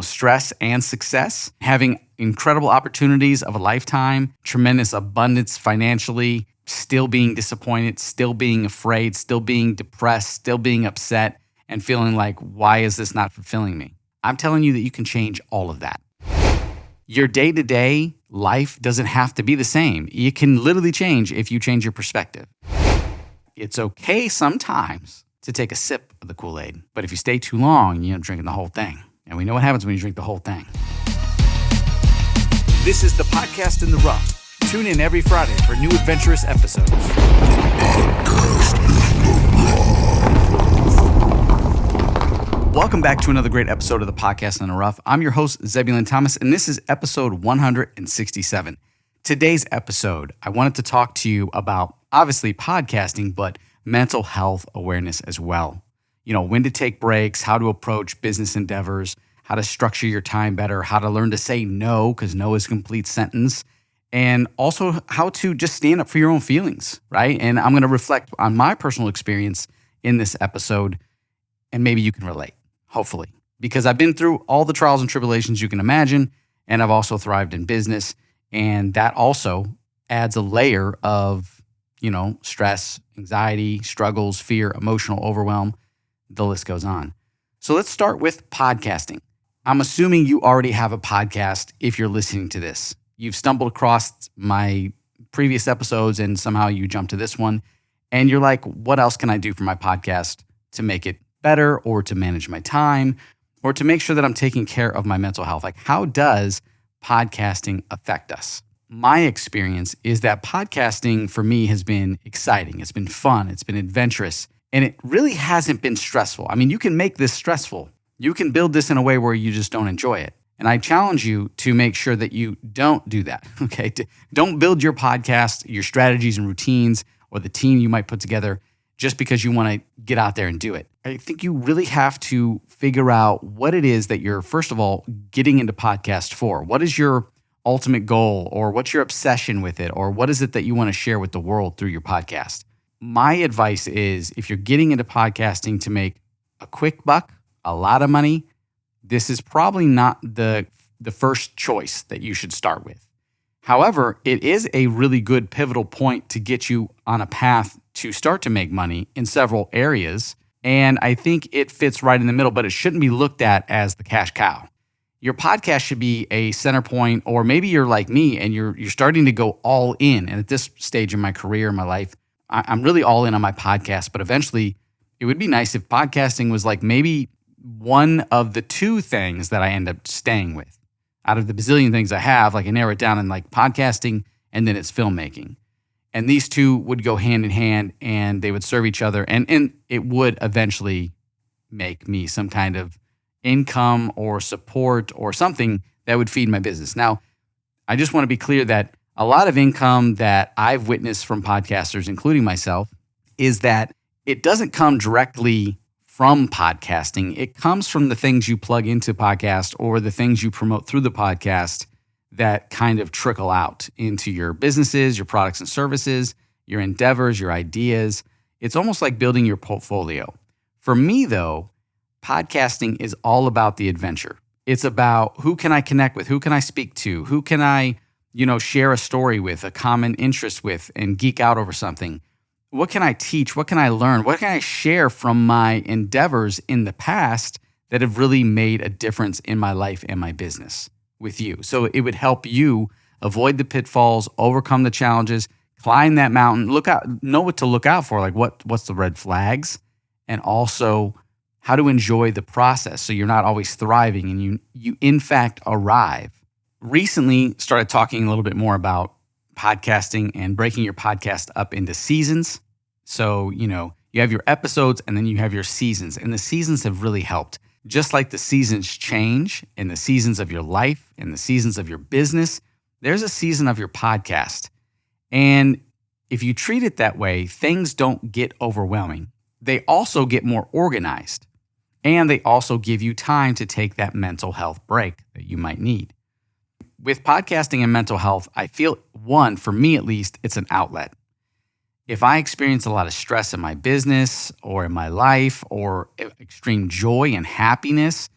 stress and success, having incredible opportunities of a lifetime, tremendous abundance financially, still being disappointed, still being afraid, still being depressed, still being upset, and feeling like, why is this not fulfilling me? I'm telling you that you can change all of that. Your day-to-day life doesn't have to be the same. It can literally change if you change your perspective. It's okay sometimes to take a sip of the Kool-Aid, but if you stay too long, you end up drinking the whole thing. And we know what happens when you drink the whole thing. This is the Podcast in the Rough. Tune in every Friday for new adventurous episodes. Welcome back to another great episode of the Podcast in the Rough. I'm your host, Zebulon Thomas, and this is episode 167. Today's episode, I wanted to talk to you about, obviously, podcasting, but mental health awareness as well. When to take breaks, how to approach business endeavors, how to structure your time better, how to learn to say no, because no is a complete sentence, and also how to just stand up for your own feelings, right? And I'm going to reflect on my personal experience in this episode, and maybe you can relate, hopefully, because I've been through all the trials and tribulations you can imagine, and I've also thrived in business, and that also adds a layer of, stress, anxiety, struggles, fear, emotional overwhelm. The list goes on. So let's start with podcasting. I'm assuming you already have a podcast if you're listening to this. You've stumbled across my previous episodes and somehow you jumped to this one and you're like, what else can I do for my podcast to make it better or to manage my time or to make sure that I'm taking care of my mental health? Like, how does podcasting affect us? My experience is that podcasting for me has been exciting. It's been fun. It's been adventurous. And it really hasn't been stressful. I mean, you can make this stressful. You can build this in a way where you just don't enjoy it. And I challenge you to make sure that you don't do that, okay? Don't build your podcast, your strategies and routines, or the team you might put together just because you want to get out there and do it. I think you really have to figure out what it is that you're, first of all, getting into podcast for. What is your ultimate goal, or what's your obsession with it, or what is it that you want to share with the world through your podcast? My advice is if you're getting into podcasting to make a quick buck, a lot of money, this is probably not the first choice that you should start with. However, it is a really good pivotal point to get you on a path to start to make money in several areas. And I think it fits right in the middle, but it shouldn't be looked at as the cash cow. Your podcast should be a center point, or maybe you're like me and you're starting to go all in. And at this stage in my career, in my life, I'm really all in on my podcast, but eventually it would be nice if podcasting was like maybe one of the two things that I end up staying with. Out of the bazillion things I have, like I narrow it down in like podcasting and then it's filmmaking. And these two would go hand in hand and they would serve each other and it would eventually make me some kind of income or support or something that would feed my business. Now, I just want to be clear that a lot of income that I've witnessed from podcasters, including myself, is that it doesn't come directly from podcasting. It comes from the things you plug into podcast or the things you promote through the podcast that kind of trickle out into your businesses, your products and services, your endeavors, your ideas. It's almost like building your portfolio. For me, though, podcasting is all about the adventure. It's about who can I connect with? Who can I speak to? Who can I share a story with, a common interest with, and geek out over something? What can I teach? What can I learn? What can I share from my endeavors in the past that have really made a difference in my life and my business with you? So it would help you avoid the pitfalls, overcome the challenges, climb that mountain, know what to look out for, like what's the red flags, and also how to enjoy the process so you're not always thriving and you in fact arrive. Recently started talking a little bit more about podcasting and breaking your podcast up into seasons. So, you have your episodes and then you have your seasons, and the seasons have really helped. Just like the seasons change in the seasons of your life and the seasons of your business, there's a season of your podcast. And if you treat it that way, things don't get overwhelming. They also get more organized, and they also give you time to take that mental health break that you might need. With podcasting and mental health, I feel, one, for me at least, it's an outlet. If I experience a lot of stress in my business or in my life or extreme joy and happiness,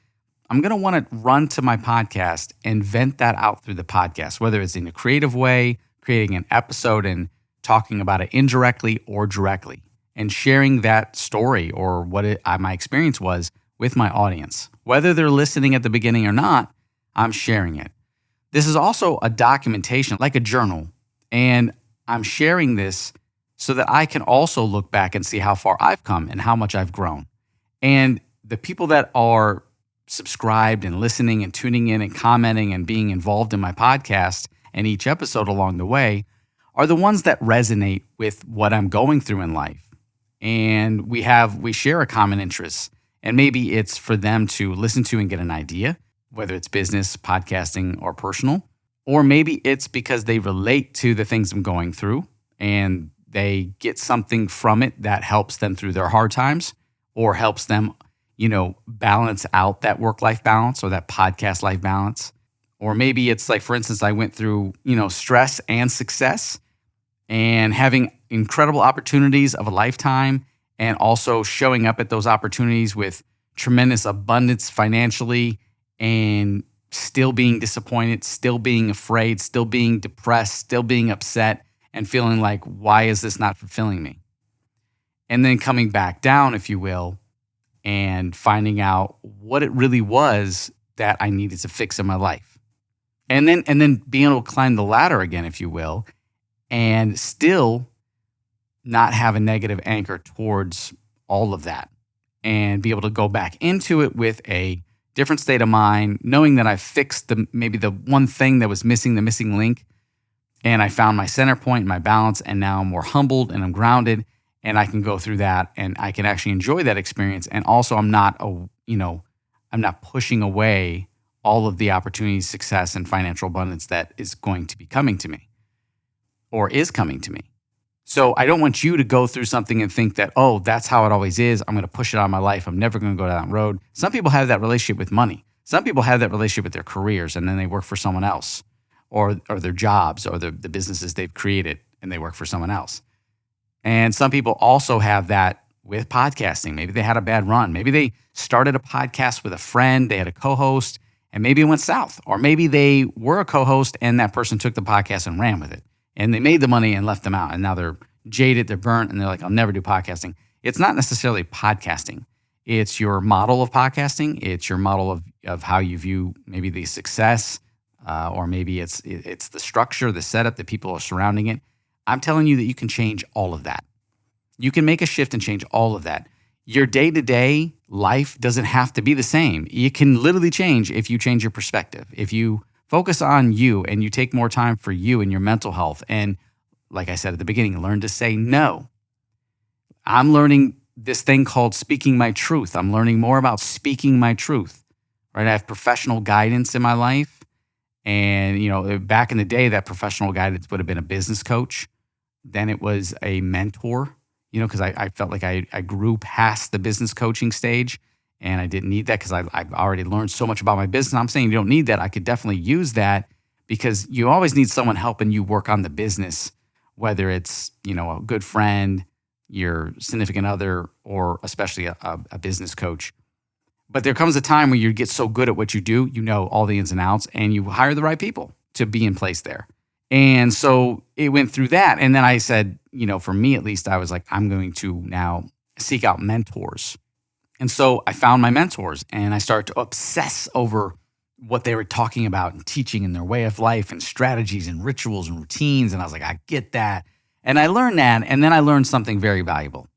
I'm going to want to run to my podcast and vent that out through the podcast, whether it's in a creative way, creating an episode and talking about it indirectly or directly, and sharing that story or my experience was with my audience. Whether they're listening at the beginning or not, I'm sharing it. This is also a documentation, like a journal, and I'm sharing this so that I can also look back and see how far I've come and how much I've grown. And the people that are subscribed and listening and tuning in and commenting and being involved in my podcast and each episode along the way are the ones that resonate with what I'm going through in life. And we share a common interest. And maybe it's for them to listen to and get an idea, whether it's business, podcasting, or personal. Or maybe it's because they relate to the things I'm going through and they get something from it that helps them through their hard times or helps them, balance out that work-life balance or that podcast life balance. Or maybe it's like, for instance, I went through, stress and success and having incredible opportunities of a lifetime and also showing up at those opportunities with tremendous abundance financially and still being disappointed, still being afraid, still being depressed, still being upset and feeling like, why is this not fulfilling me? And then coming back down, if you will, and finding out what it really was that I needed to fix in my life. And then being able to climb the ladder again, if you will, and still not have a negative anchor towards all of that and be able to go back into it with a different state of mind, knowing that I fixed maybe the one thing that was missing, the missing link, and I found my center point, my balance, and now I'm more humbled and I'm grounded and I can go through that and I can actually enjoy that experience. And also I'm not pushing away all of the opportunities, success, and financial abundance that is going to be coming to me or is coming to me. So I don't want you to go through something and think that, oh, that's how it always is. I'm going to push it on my life. I'm never going to go down that road. Some people have that relationship with money. Some people have that relationship with their careers and then they work for someone else or their jobs or the businesses they've created and they work for someone else. And some people also have that with podcasting. Maybe they had a bad run. Maybe they started a podcast with a friend. They had a co-host and maybe it went south. Or maybe they were a co-host and that person took the podcast and ran with it. And they made the money and left them out. And now they're jaded, they're burnt, and they're like, I'll never do podcasting. It's not necessarily podcasting. It's your model of podcasting. It's your model of how you view maybe the success, or maybe it's the structure, the setup, the people are surrounding it. I'm telling you that you can change all of that. You can make a shift and change all of that. Your day-to-day life doesn't have to be the same. It can literally change if you change your perspective. If you focus on you and you take more time for you and your mental health. And like I said at the beginning, learn to say no. I'm learning this thing called speaking my truth. I'm learning more about speaking my truth, right? I have professional guidance in my life. And, back in the day, that professional guidance would have been a business coach. Then it was a mentor, because I felt like I grew past the business coaching stage. And I didn't need that because I've already learned so much about my business. I'm saying you don't need that. I could definitely use that because you always need someone helping you work on the business, whether it's, a good friend, your significant other, or especially a business coach. But there comes a time where you get so good at what you do, all the ins and outs, and you hire the right people to be in place there. And so it went through that. And then I said, for me at least, I was like, I'm going to now seek out mentors. And so I found my mentors and I started to obsess over what they were talking about and teaching in their way of life and strategies and rituals and routines. And I was like, I get that. And I learned that. And then I learned something very valuable.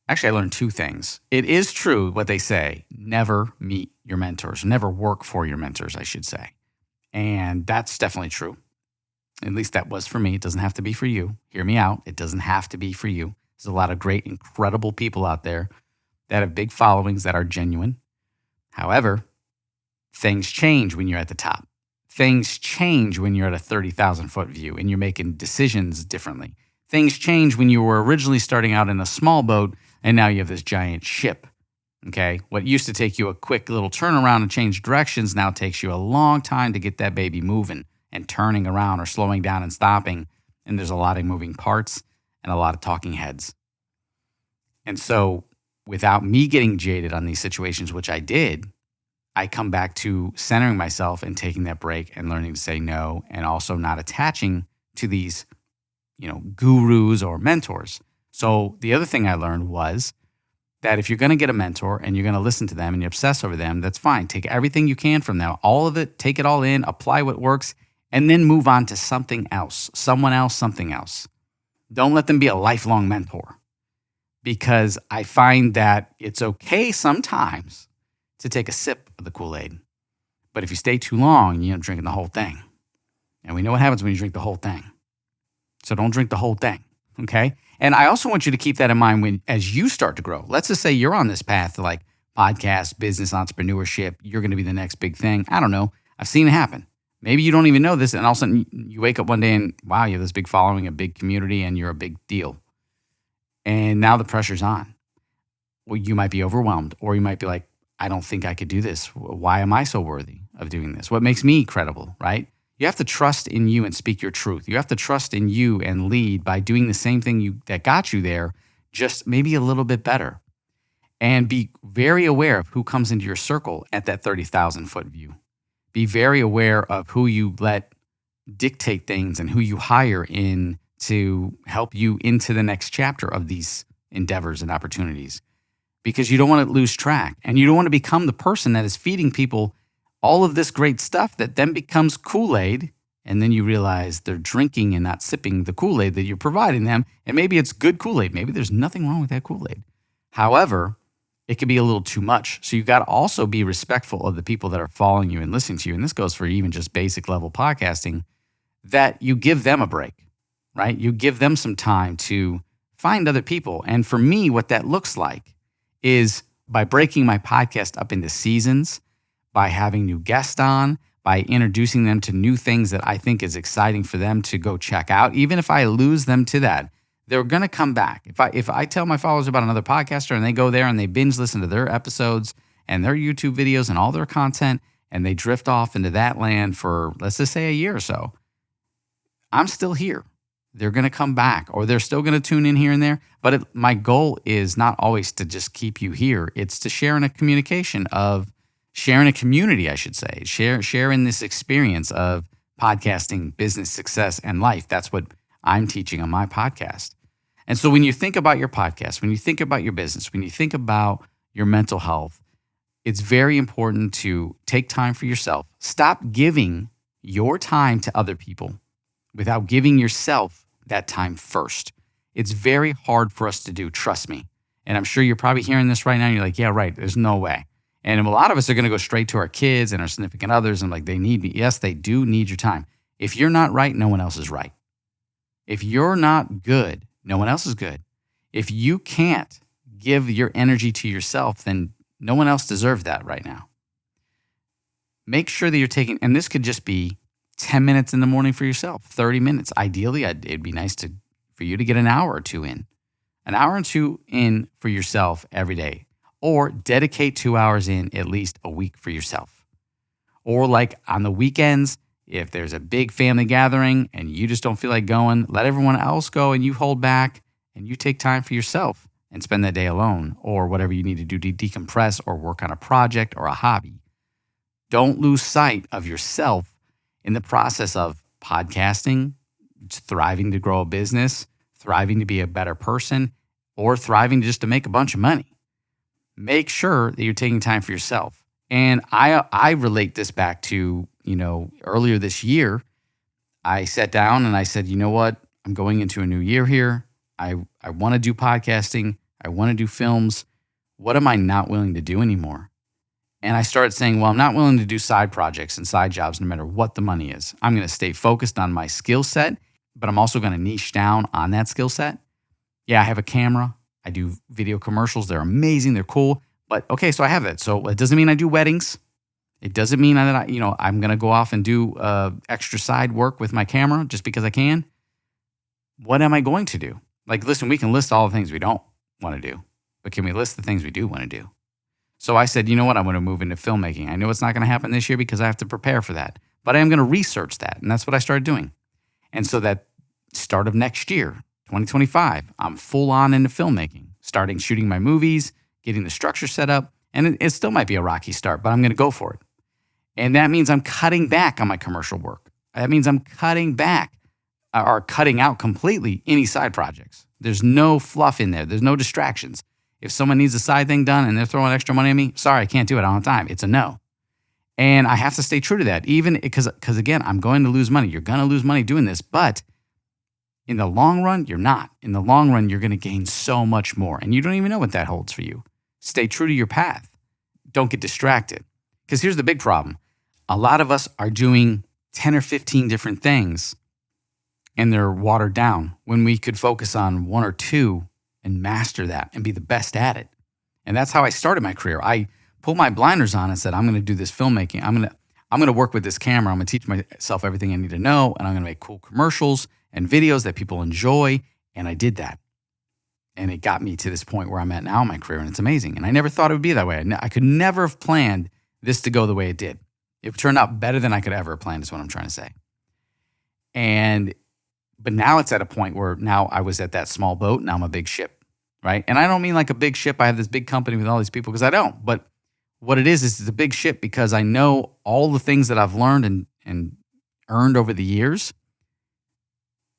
Actually, I learned two things. It is true what they say, never meet your mentors, never work for your mentors, I should say. And that's definitely true. At least that was for me. It doesn't have to be for you. Hear me out. It doesn't have to be for you. There's a lot of great, incredible people out there that have big followings that are genuine. However, things change when you're at the top. Things change when you're at a 30,000 foot view and you're making decisions differently. Things change when you were originally starting out in a small boat and now you have this giant ship. Okay? What used to take you a quick little turnaround and change directions now takes you a long time to get that baby moving and turning around or slowing down and stopping. And there's a lot of moving parts and a lot of talking heads. And so without me getting jaded on these situations, which I did, I come back to centering myself and taking that break and learning to say no, and also not attaching to these, gurus or mentors. So the other thing I learned was that if you're going to get a mentor and you're going to listen to them and you obsess over them, that's fine. Take everything you can from them, all of it, take it all in, apply what works, and then move on to something else, someone else, something else. Don't let them be a lifelong mentor, because I find that it's okay sometimes to take a sip of the Kool-Aid. But if you stay too long, you end up drinking the whole thing. And we know what happens when you drink the whole thing. So don't drink the whole thing, okay? And I also want you to keep that in mind as you start to grow. Let's just say you're on this path to like podcast, business, entrepreneurship. You're going to be the next big thing. I don't know. I've seen it happen. Maybe you don't even know this, and all of a sudden you wake up one day and wow, you have this big following, a big community, and you're a big deal. And now the pressure's on. Well, you might be overwhelmed, or you might be like, I don't think I could do this. Why am I so worthy of doing this? What makes me credible, right? You have to trust in you and speak your truth. You have to trust in you and lead by doing the same thing that got you there, just maybe a little bit better. And be very aware of who comes into your circle at that 30,000 foot view. Be very aware of who you let dictate things and who you hire in to help you into the next chapter of these endeavors and opportunities, because you don't want to lose track, and you don't want to become the person that is feeding people all of this great stuff that then becomes Kool-Aid, and then you realize they're drinking and not sipping the Kool-Aid that you're providing them, and maybe it's good Kool-Aid. Maybe there's nothing wrong with that Kool-Aid. However, it can be a little too much. So you got to also be respectful of the people that are following you and listening to you, and this goes for even just basic level podcasting, that you give them a break, right? You give them some time to find other people. And for me, what that looks like is by breaking my podcast up into seasons, by having new guests on, by introducing them to new things that I think is exciting for them to go check out. Even if I lose them to that, they're going to come back. If I tell my followers about another podcaster and they go there and they binge listen to their episodes and their YouTube videos and all their content, and they drift off into that land for, let's just say, a year or so, I'm still here. They're going to come back, or they're still going to tune in here and there. But my goal is not always to just keep you here. It's to share in a communication of sharing a community, I should say. Share in this experience of podcasting, business success, and life. That's what I'm teaching on my podcast. And so when you think about your podcast, when you think about your business, when you think about your mental health, it's very important to take time for yourself. Stop giving your time to other people without giving yourself that time first. It's very hard for us to do, trust me. And I'm sure you're probably hearing this right now and you're like, yeah, right, there's no way. And a lot of us are going to go straight to our kids and our significant others and like, they need me. Yes, they do need your time. If you're not right, no one else is right. If you're not good, no one else is good. If you can't give your energy to yourself, then no one else deserves that right now. Make sure that you're taking, and this could just be 10 minutes in the morning for yourself, 30 minutes. Ideally, it'd be nice for you to get an hour or two in. An hour or two in for yourself every day. Or dedicate 2 hours in at least a week for yourself. Or like on the weekends, if there's a big family gathering and you just don't feel like going, let everyone else go and you hold back and you take time for yourself and spend that day alone, or whatever you need to do to decompress or work on a project or a hobby. Don't lose sight of yourself in the process of podcasting, thriving to grow a business, thriving to be a better person, or thriving just to make a bunch of money. Make sure that you're taking time for yourself. And I relate this back to, earlier this year, I sat down and I said, you know what? I'm going into a new year here. I want to do podcasting. I want to do films. What am I not willing to do anymore? And I started saying, well, I'm not willing to do side projects and side jobs no matter what the money is. I'm going to stay focused on my skill set, but I'm also going to niche down on that skill set. Yeah, I have a camera. I do video commercials. They're amazing. They're cool. But okay, so I have that. So it doesn't mean I do weddings. It doesn't mean that I'm going to go off and do extra side work with my camera just because I can. What am I going to do? Like, listen, we can list all the things we don't want to do, but can we list the things we do want to do? So I said, you know what? I want to move into filmmaking. I know it's not going to happen this year because I have to prepare for that, but I am going to research that. And that's what I started doing. And so that start of next year, 2025, I'm full on into filmmaking, starting shooting my movies, getting the structure set up, And it still might be a rocky start, but I'm going to go for it. And that means I'm cutting back on my commercial work. That means I'm cutting back or cutting out completely any side projects. There's no fluff in there. There's no distractions. If someone needs a side thing done and they're throwing extra money at me, sorry, I can't do it. I don't have time. It's a no. And I have to stay true to that, even because again, I'm going to lose money. You're going to lose money doing this, but in the long run, you're not. In the long run, you're going to gain so much more, and you don't even know what that holds for you. Stay true to your path. Don't get distracted. Because here's the big problem. A lot of us are doing 10 or 15 different things, and they're watered down when we could focus on one or two and master that and be the best at it. And that's how I started my career. I pulled my blinders on and said, I'm going to do this filmmaking. I'm going to work with this camera. I'm going to teach myself everything I need to know, and I'm going to make cool commercials and videos that people enjoy. And I did that. And it got me to this point where I'm at now in my career, and it's amazing. And I never thought it would be that way. I could never have planned this to go the way it did. It turned out better than I could ever have planned is what I'm trying to say. But now it's at a point where now I was at that small boat. Now I'm a big ship, right? And I don't mean like a big ship. I have this big company with all these people, because I don't. But what it is it's a big ship because I know all the things that I've learned and earned over the years,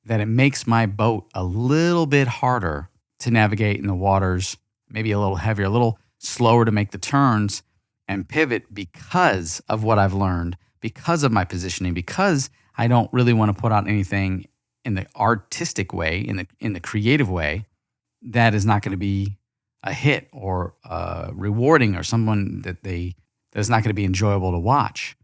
that it makes my boat a little bit harder to navigate in the waters, maybe a little heavier, a little slower to make the turns and pivot because of what I've learned, because of my positioning, because I don't really want to put out anything in the artistic way, in the creative way, that is not going to be a hit or rewarding, or someone that's not going to be enjoyable to watch.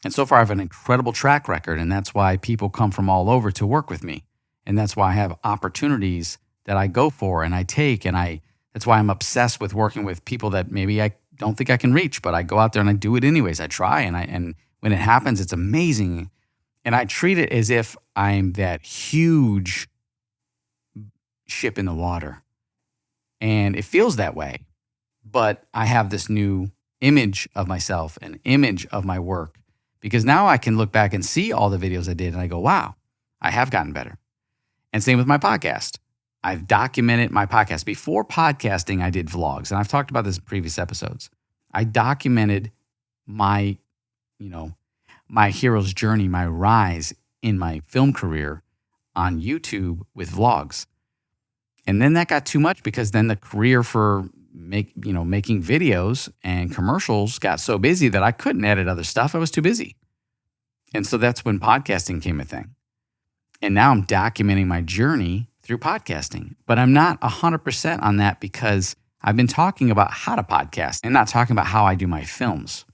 And so far, I have an incredible track record, and that's why people come from all over to work with me. And that's why I have opportunities that I go for and I take, and that's why I'm obsessed with working with people that maybe I don't think I can reach, but I go out there and I do it anyways. I try, and when it happens, it's amazing. And I treat it as if I'm that huge ship in the water. And it feels that way, but I have this new image of myself, an image of my work, because now I can look back and see all the videos I did and I go, wow, I have gotten better. And same with my podcast. I've documented my podcast. Before podcasting, I did vlogs, and I've talked about this in previous episodes. I documented my hero's journey, my rise in my film career on YouTube with vlogs. And then that got too much, because then the career for making videos and commercials got so busy that I couldn't edit other stuff. I was too busy. And so that's when podcasting became a thing. And now I'm documenting my journey through podcasting. But I'm not 100% on that, because I've been talking about how to podcast and not talking about how I do my films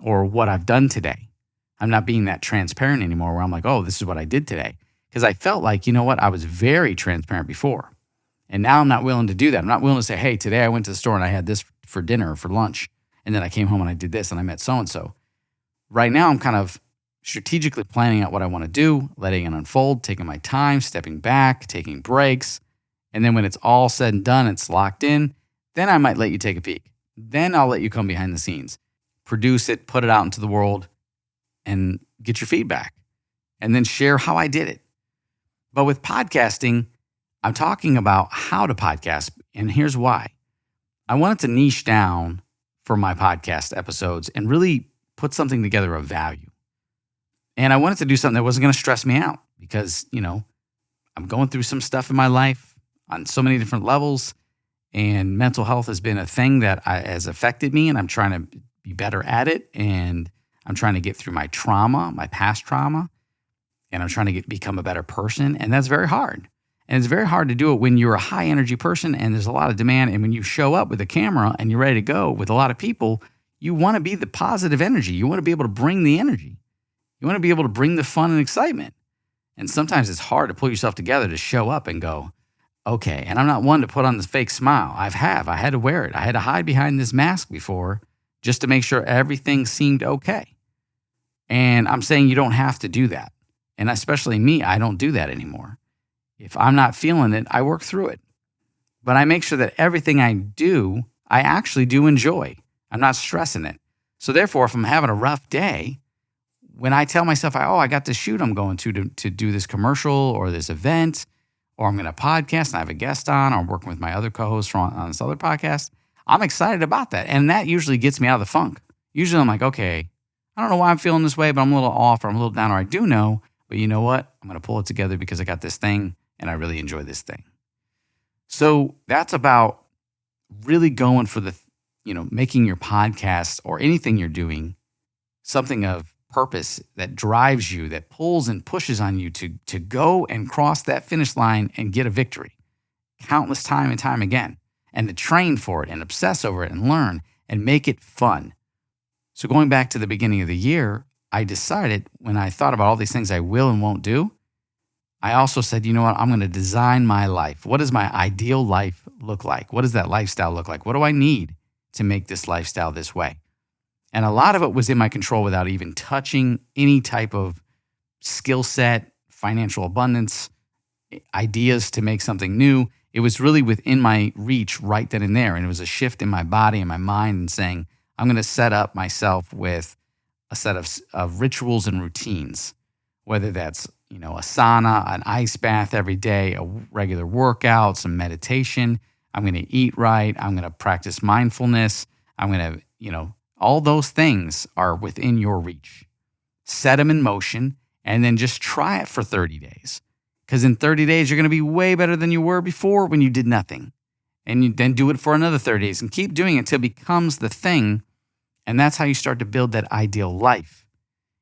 or what I've done today. I'm not being that transparent anymore, where I'm like, oh, this is what I did today. Because I felt like, I was very transparent before. And now I'm not willing to do that. I'm not willing to say, hey, today I went to the store and I had this for dinner or for lunch. And then I came home and I did this and I met so-and-so. Right now, I'm kind of strategically planning out what I want to do, letting it unfold, taking my time, stepping back, taking breaks. And then when it's all said and done, it's locked in, then I might let you take a peek. Then I'll let you come behind the scenes, produce it, put it out into the world, and get your feedback, and then share how I did it. But with podcasting, I'm talking about how to podcast, and here's why. I wanted to niche down for my podcast episodes and really put something together of value. And I wanted to do something that wasn't going to stress me out, because, I'm going through some stuff in my life on so many different levels, and mental health has been a thing that has affected me, and I'm trying to be better at it, and I'm trying to get through my trauma, my past trauma, and I'm trying to become a better person, and that's very hard. And it's very hard to do it when you're a high energy person and there's a lot of demand, and when you show up with a camera and you're ready to go with a lot of people, you want to be the positive energy. You want to be able to bring the energy. You want to be able to bring the fun and excitement. And sometimes it's hard to pull yourself together to show up and go, okay. And I'm not one to put on this fake smile. I had to wear it. I had to hide behind this mask before just to make sure everything seemed okay. And I'm saying you don't have to do that. And especially me, I don't do that anymore. If I'm not feeling it, I work through it. But I make sure that everything I do, I actually do enjoy. I'm not stressing it. So therefore, if I'm having a rough day, when I tell myself, I got this shoot I'm going to do this commercial or this event, or I'm going to podcast and I have a guest on, or I'm working with my other co-hosts on this other podcast, I'm excited about that. And that usually gets me out of the funk. Usually I'm like, okay, I don't know why I'm feeling this way, but I'm a little off or I'm a little down or I do know, but you know what? I'm going to pull it together because I got this thing and I really enjoy this thing. So that's about really going for making your podcast or anything you're doing something of purpose that drives you, that pulls and pushes on you to go and cross that finish line and get a victory countless time and time again, and to train for it and obsess over it and learn and make it fun. So going back to the beginning of the year, I decided when I thought about all these things I will and won't do, I also said, you know what, I'm going to design my life. What does my ideal life look like? What does that lifestyle look like? What do I need to make this lifestyle this way? And a lot of it was in my control without even touching any type of skill set, financial abundance, ideas to make something new. It was really within my reach right then and there. And it was a shift in my body and my mind and saying, I'm going to set up myself with a set of rituals and routines, whether that's, a sauna, an ice bath every day, a regular workout, some meditation. I'm going to eat right. I'm going to practice mindfulness. I'm going to, all those things are within your reach. Set them in motion and then just try it for 30 days. Because in 30 days, you're going to be way better than you were before when you did nothing. And you then do it for another 30 days and keep doing it until it becomes the thing. And that's how you start to build that ideal life.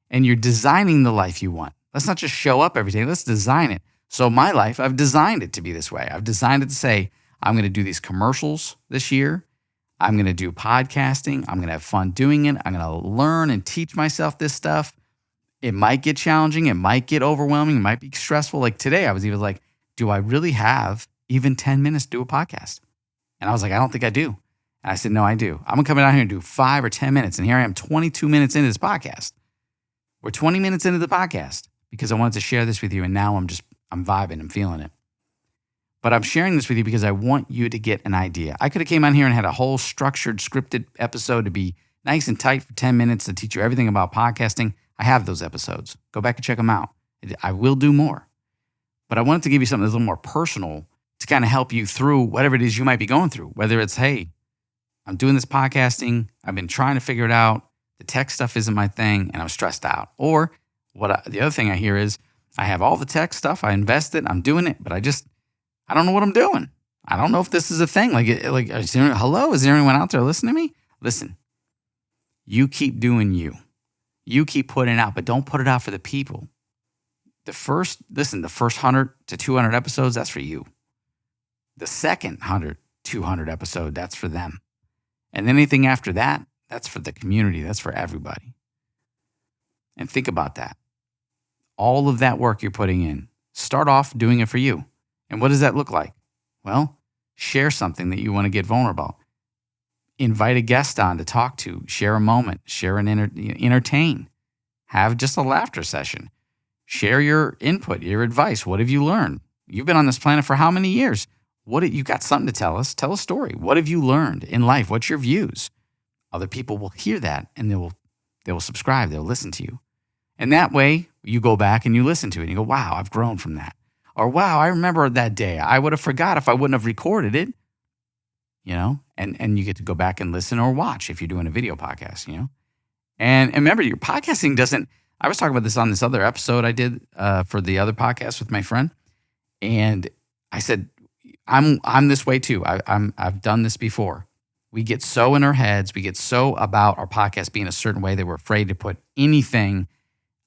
And you're designing the life you want. Let's not just show up every day. Let's design it. So my life, I've designed it to be this way. I've designed it to say, I'm going to do these commercials this year. I'm going to do podcasting. I'm going to have fun doing it. I'm going to learn and teach myself this stuff. It might get challenging. It might get overwhelming. It might be stressful. Like today, I was even like, do I really have even 10 minutes to do a podcast? And I was like, I don't think I do. And I said, no, I do. I'm going to come down here and do 5 or 10 minutes. And here I am 22 minutes into this podcast. We're 20 minutes into the podcast because I wanted to share this with you. And now I'm vibing. I'm feeling it. But I'm sharing this with you because I want you to get an idea. I could have came on here and had a whole structured, scripted episode to be nice and tight for 10 minutes to teach you everything about podcasting. I have those episodes. Go back and check them out. I will do more. But I wanted to give you something that's a little more personal to kind of help you through whatever it is you might be going through. Whether it's, hey, I'm doing this podcasting. I've been trying to figure it out. The tech stuff isn't my thing and I'm stressed out. Or the other thing I hear is I have all the tech stuff. I invested. I'm doing it, but I don't know what I'm doing. I don't know if this is a thing. Is there anyone out there listening to me? Listen, you keep doing you. You keep putting it out, but don't put it out for the people. The first 100 to 200 episodes, that's for you. The second 100, 200 episode, that's for them. And anything after that, that's for the community. That's for everybody. And think about that. All of that work you're putting in, start off doing it for you. And what does that look like? Well, share something that you want to get vulnerable. Invite a guest on to talk to, share a moment, share an entertain, have just a laughter session, share your input, your advice. What have you learned? You've been on this planet for how many years? You got something to tell us? Tell a story. What have you learned in life? What's your views? Other people will hear that and they will subscribe. They'll listen to you. And that way you go back and you listen to it and you go, wow, I've grown from that. Or wow, I remember that day. I would have forgot if I wouldn't have recorded it. And you get to go back and listen or watch if you're doing a video podcast, And remember, your podcasting doesn't, I was talking about this on this other episode I did for the other podcast with my friend. And I said, I'm this way too. I've done this before. We get so in our heads, we get so about our podcast being a certain way that we're afraid to put anything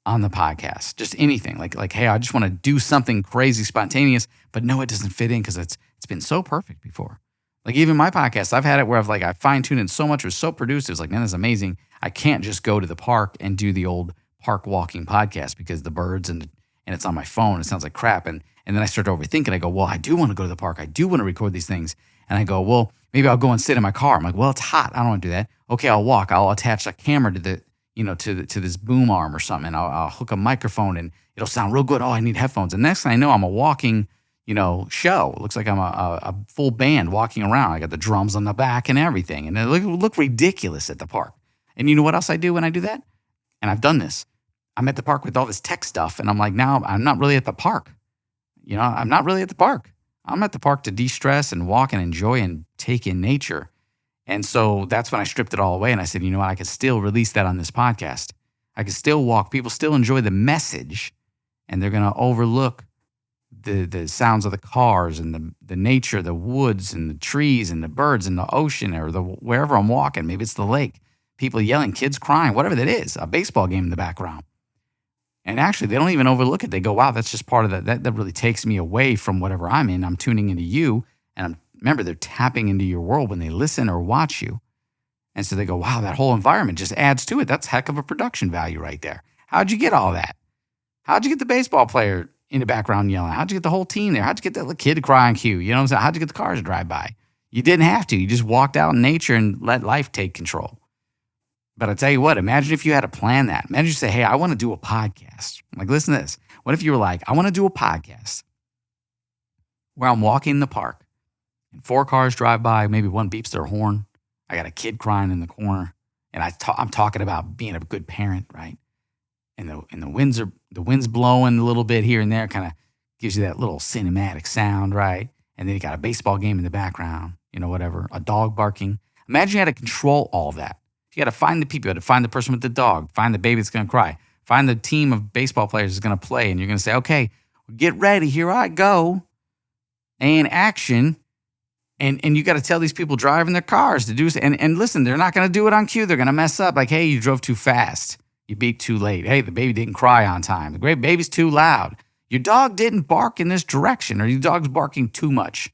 on the podcast, just anything like, hey, I just want to do something crazy, spontaneous, but no, it doesn't fit in because it's been so perfect before. Like even my podcast, I've had it where I fine-tuned it so much, it was so produced. It was like, man, this is amazing. I can't just go to the park and do the old park walking podcast because the birds and it's on my phone. It sounds like crap. And then I start overthinking. I go, well, I do want to go to the park. I do want to record these things. And I go, well, maybe I'll go and sit in my car. I'm like, well, it's hot. I don't want to do that. Okay, I'll walk. I'll attach a camera to the, to this boom arm or something. And I'll hook a microphone and it'll sound real good. Oh, I need headphones. And next thing I know, I'm a walking show. It looks like I'm a full band walking around. I got the drums on the back and everything. And it look ridiculous at the park. And you know what else I do when I do that? And I've done this. I'm at the park with all this tech stuff. And I'm like, now I'm not really at the park. I'm not really at the park. I'm at the park to de-stress and walk and enjoy and take in nature And so that's when I stripped it all away and I said, you know what, I could still release that on this podcast. I could still walk. People still enjoy the message, and they're going to overlook the sounds of the cars and the nature, the woods and the trees and the birds and the ocean or wherever I'm walking. Maybe it's the lake, people yelling, kids crying, whatever that is, a baseball game in the background. And actually, they don't even overlook it. They go, wow, that's just part of that really takes me away from whatever I'm in. I'm tuning into you. And remember, they're tapping into your world when they listen or watch you. And so they go, wow, that whole environment just adds to it. That's heck of a production value right there. How'd you get all that? How'd you get the baseball player in the background yelling? How'd you get the whole team there? How'd you get that little kid to cry on cue? You know what I'm saying? How'd you get the cars to drive by? You didn't have to. You just walked out in nature and let life take control. But I tell you what, imagine if you had to plan that. Imagine you say, hey, I want to do a podcast. I'm like, listen to this. What if you were like, I want to do a podcast where I'm walking in the park and 4 cars drive by, maybe one beeps their horn. I got a kid crying in the corner, and I'm talking about being a good parent, right? And the wind's blowing a little bit here and there, kind of gives you that little cinematic sound, right? And then you got a baseball game in the background, whatever, a dog barking. Imagine you had to control all that. You got to find the people, you had to find the person with the dog, find the baby that's going to cry, find the team of baseball players that's going to play, and you're going to say, okay, get ready, here I go, and action. And you got to tell these people driving their cars to do, and listen, they're not going to do it on cue. They're going to mess up. Like, hey, you drove too fast. You beat too late. Hey, the baby didn't cry on time. The great baby's too loud. Your dog didn't bark in this direction, or your dog's barking too much.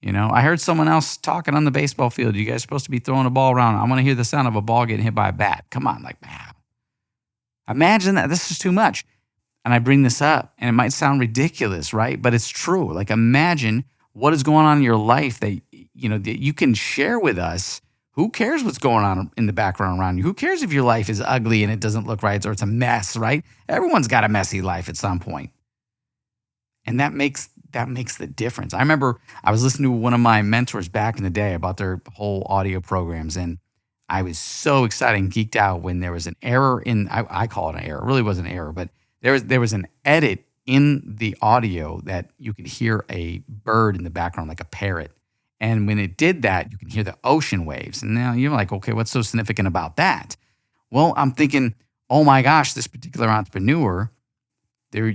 I heard someone else talking on the baseball field. You guys are supposed to be throwing a ball around. I want to hear the sound of a ball getting hit by a bat. Come on, like, wow. Imagine that. This is too much. And I bring this up, and it might sound ridiculous, right? But it's true. Like, imagine what is going on in your life that you can share with us. Who cares what's going on in the background around you? Who cares if your life is ugly and it doesn't look right or it's a mess, right? Everyone's got a messy life at some point. And that makes the difference. I remember I was listening to one of my mentors back in the day about their whole audio programs, and I was so excited and geeked out when there was an error I call it an error. It really was an error, but there was an edit in the audio that you could hear a bird in the background, like a parrot. And when it did that, you can hear the ocean waves. And now you're like, okay, what's so significant about that? Well, I'm thinking, oh my gosh, this particular entrepreneur, they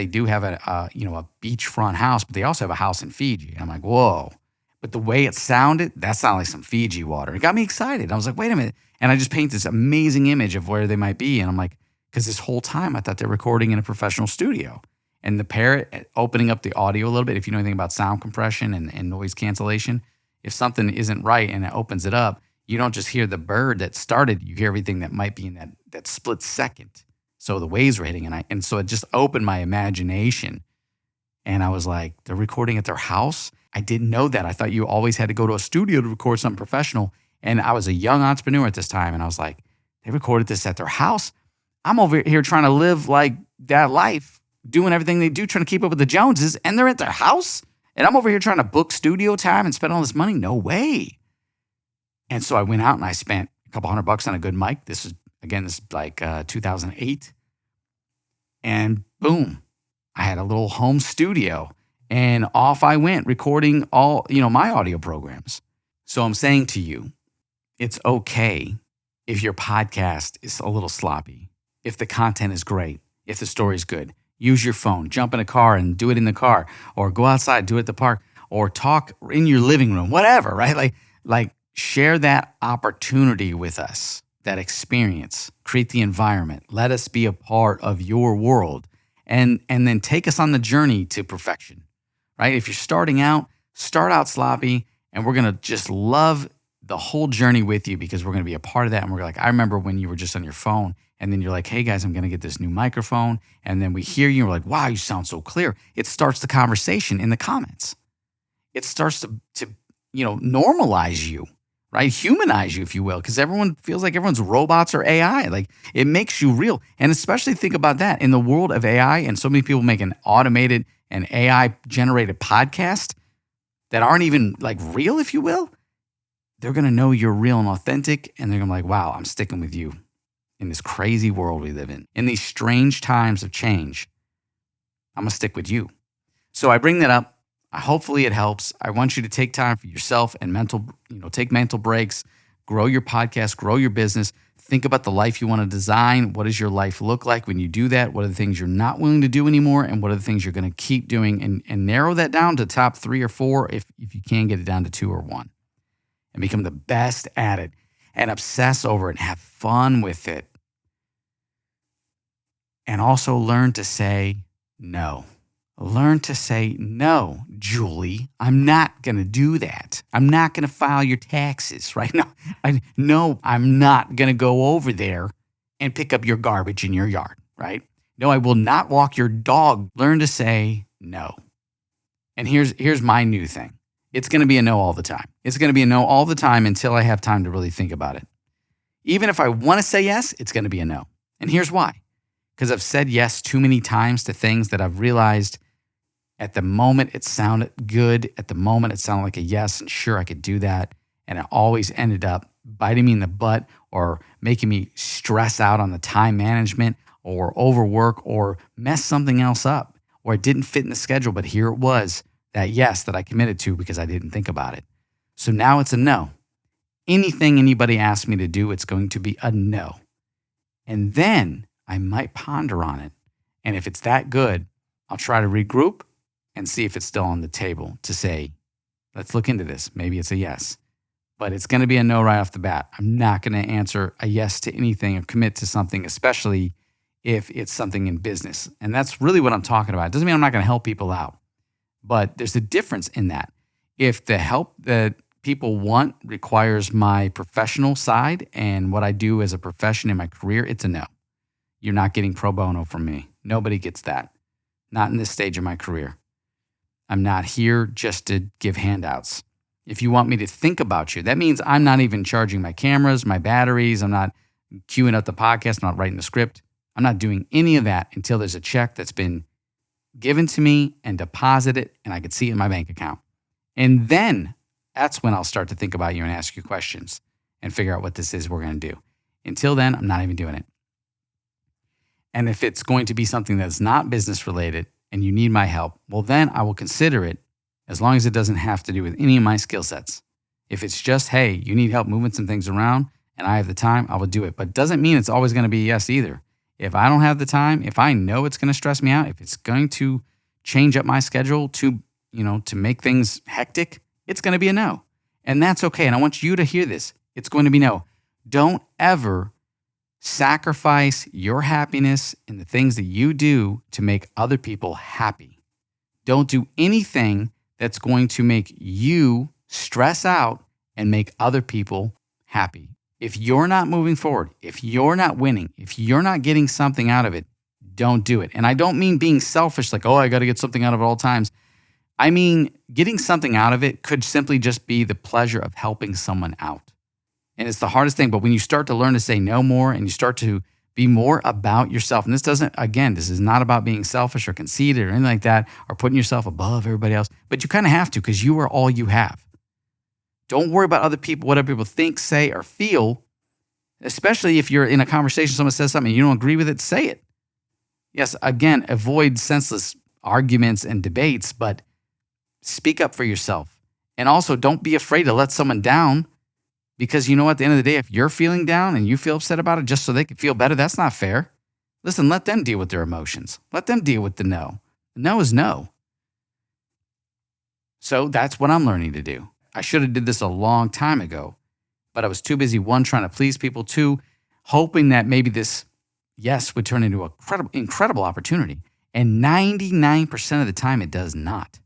do have a beachfront house, but they also have a house in Fiji. And I'm like, whoa. But the way it sounded, that sounded like some Fiji water. It got me excited. I was like, wait a minute. And I just paint this amazing image of where they might be. And I'm like, because this whole time I thought they're recording in a professional studio. And the parrot opening up the audio a little bit, if you know anything about sound compression and noise cancellation, if something isn't right and it opens it up, you don't just hear the bird that started, you hear everything that might be in that split second. So the waves were hitting, and so it just opened my imagination. And I was like, they're recording at their house? I didn't know that. I thought you always had to go to a studio to record something professional. And I was a young entrepreneur at this time, and I was like, they recorded this at their house? I'm over here trying to live like that life, doing everything they do, trying to keep up with the Joneses, and they're at their house? And I'm over here trying to book studio time and spend all this money? No way. And so I went out and I spent a couple $100 on a good mic. This is like 2008. And boom, I had a little home studio, and off I went recording all, my audio programs. So I'm saying to you, it's okay if your podcast is a little sloppy, if the content is great, if the story is good. Use your phone, jump in a car and do it in the car, or go outside, do it at the park, or talk in your living room, whatever, right? Like share that opportunity with us, that experience, create the environment. Let us be a part of your world, and then take us on the journey to perfection, right? If you're starting out, start out sloppy, and we're going to just love the whole journey with you, because we're going to be a part of that. And we're like, I remember when you were just on your phone, and then you're like, hey guys, I'm going to get this new microphone. And then we hear you, and we're like, wow, you sound so clear. It starts the conversation in the comments. It starts to normalize you, right? Humanize you, if you will, because everyone feels like everyone's robots or AI. Like, it makes you real. And especially think about that in the world of AI, and so many people make an automated and AI generated podcast that aren't even like real, if you will. They're going to know you're real and authentic, and they're going to be like, wow, I'm sticking with you in this crazy world we live in. In these strange times of change, I'm going to stick with you. So I bring that up. Hopefully it helps. I want you to take time for yourself and take mental breaks, grow your podcast, grow your business. Think about the life you want to design. What does your life look like when you do that? What are the things you're not willing to do anymore? And what are the things you're going to keep doing? And narrow that down to top 3 or 4 if you can get it down to 2 or 1. And become the best at it and obsess over it and have fun with it. And also learn to say no. Learn to say, no, Julie, I'm not going to do that. I'm not going to file your taxes right now. No, I'm not going to go over there and pick up your garbage in your yard, right? No, I will not walk your dog. Learn to say no. And here's my new thing. It's going to be a no all the time. It's going to be a no all the time until I have time to really think about it. Even if I want to say yes, it's going to be a no. And here's why. Because I've said yes too many times to things that I've realized at the moment it sounded good. At the moment it sounded like a yes, and sure, I could do that. And it always ended up biting me in the butt or making me stress out on the time management or overwork or mess something else up, or it didn't fit in the schedule. But here it was, that yes that I committed to because I didn't think about it. So now it's a no. Anything anybody asks me to do, it's going to be a no. And then I might ponder on it. And if it's that good, I'll try to regroup and see if it's still on the table to say, let's look into this. Maybe it's a yes. But it's going to be a no right off the bat. I'm not going to answer a yes to anything or commit to something, especially if it's something in business. And that's really what I'm talking about. It doesn't mean I'm not going to help people out. But there's a difference in that. If the help that people want requires my professional side and what I do as a profession in my career, it's a no. You're not getting pro bono from me. Nobody gets that. Not in this stage of my career. I'm not here just to give handouts. If you want me to think about you, that means I'm not even charging my cameras, my batteries. I'm not queuing up the podcast. I'm not writing the script. I'm not doing any of that until there's a check that's been given to me and deposited and I can see it in my bank account. And then that's when I'll start to think about you and ask you questions and figure out what this is we're going to do. Until then, I'm not even doing it. And if it's going to be something that's not business related and you need my help, well, then I will consider it, as long as it doesn't have to do with any of my skill sets. If it's just, hey, you need help moving some things around and I have the time, I will do it. But it doesn't mean it's always going to be a yes either. If I don't have the time, if I know it's going to stress me out, if it's going to change up my schedule to make things hectic, it's going to be a no. And that's okay. And I want you to hear this. It's going to be no. Don't ever sacrifice your happiness in the things that you do to make other people happy. Don't do anything that's going to make you stress out and make other people happy. If you're not moving forward, if you're not winning, if you're not getting something out of it, don't do it. And I don't mean being selfish, like, oh, I got to get something out of it all times. I mean, getting something out of it could simply just be the pleasure of helping someone out. And it's the hardest thing. But when you start to learn to say no more and you start to be more about yourself, and this is not about being selfish or conceited or anything like that, or putting yourself above everybody else, but you kind of have to, because you are all you have. Don't worry about other people, what other people think, say, or feel, especially if you're in a conversation, someone says something and you don't agree with it, say it. Yes, again, avoid senseless arguments and debates, but speak up for yourself. And also, don't be afraid to let someone down, because you know, at the end of the day, if you're feeling down and you feel upset about it just so they can feel better, that's not fair. Listen, let them deal with their emotions. Let them deal with the no. No is no. So that's what I'm learning to do. I should have did this a long time ago, but I was too busy, one, trying to please people, two, hoping that maybe this yes would turn into an incredible opportunity. And 99% of the time, it does not.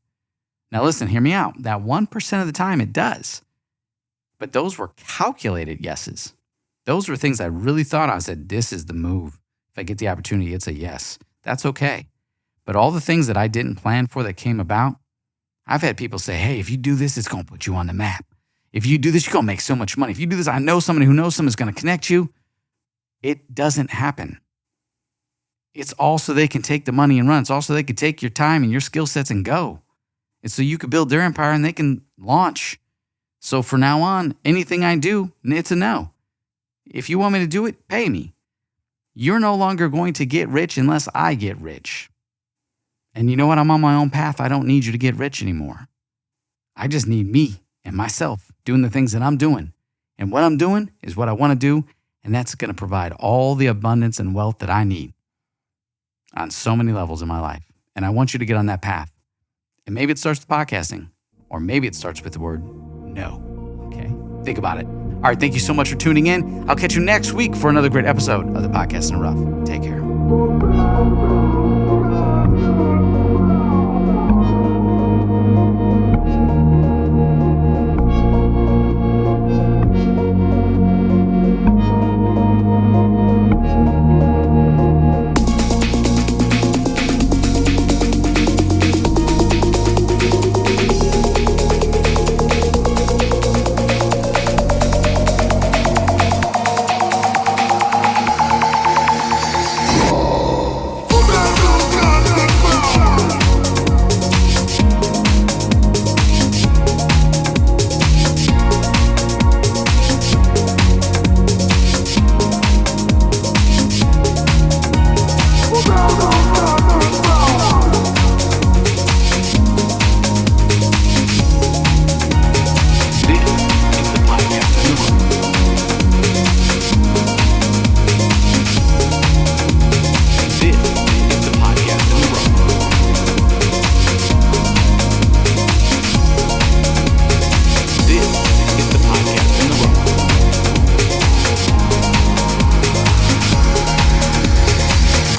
Now listen, hear me out. That 1% of the time, it does. But those were calculated yeses. Those were things I really thought. I said, this is the move. If I get the opportunity, it's a yes. That's okay. But all the things that I didn't plan for that came about, I've had people say, hey, if you do this, it's going to put you on the map. If you do this, you're going to make so much money. If you do this, I know somebody who knows someone is going to connect you. It doesn't happen. It's all so they can take the money and run. It's also they can take your time and your skill sets and go. It's so you can build their empire and they can launch. So from now on, anything I do, it's a no. If you want me to do it, pay me. You're no longer going to get rich unless I get rich. And you know what? I'm on my own path. I don't need you to get rich anymore. I just need me and myself doing the things that I'm doing. And what I'm doing is what I want to do. And that's going to provide all the abundance and wealth that I need on so many levels in my life. And I want you to get on that path. And maybe it starts with podcasting, or maybe it starts with the word no. Okay? Think about it. All right. Thank you so much for tuning in. I'll catch you next week for another great episode of the Podcast in the Rough. Take care.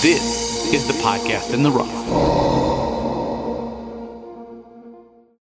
This is the Podcast in the Rough.